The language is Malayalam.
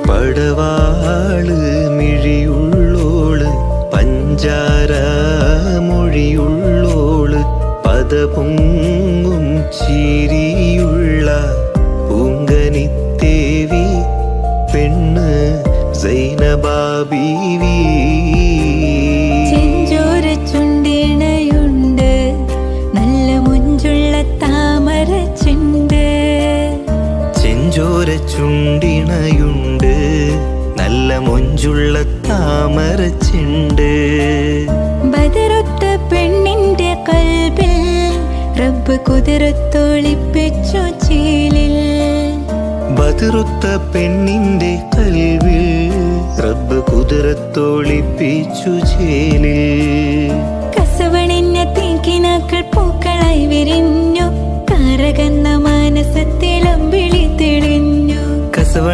പടവാള് മിഴിയുള്ളോള് പഞ്ചാര മൊഴിയുള്ളോള് പദപൊങ്ങും ചിരിയുള്ള പൂങ്കനിത്തേവി പെണ്ണ് സൈനബാ ബീവി. ചെഞ്ചോര ചുണ്ടിണയുണ്ട് നല്ല മുഞ്ചുള്ള താമര ചെണ്ട്. ചെഞ്ചോര ചുണ്ടിണയുണ്ട് നല്ല മൊഞ്ചുള്ള താമര ചെണ്ട്. ബദറൊത്ത പെണ്ണിന്റെ കൽബിൽ റബ്ബ് കുതിരത്തൊളിപ്പിച്ചു ചേലിൽ. ബദറുത്ത പെണ്ണിന്റെ കൽവിൽ റബ്ബ് കുതിരത്തൊളിപ്പിച്ചു ചേലിൽ. കസവണിഞ്ഞ തീക്കിനാക്കൾ പൂക്കളായി വിരിഞ്ഞു കാരകന്ന മാനസത്തിലമ്പിളി തെളിഞ്ഞു.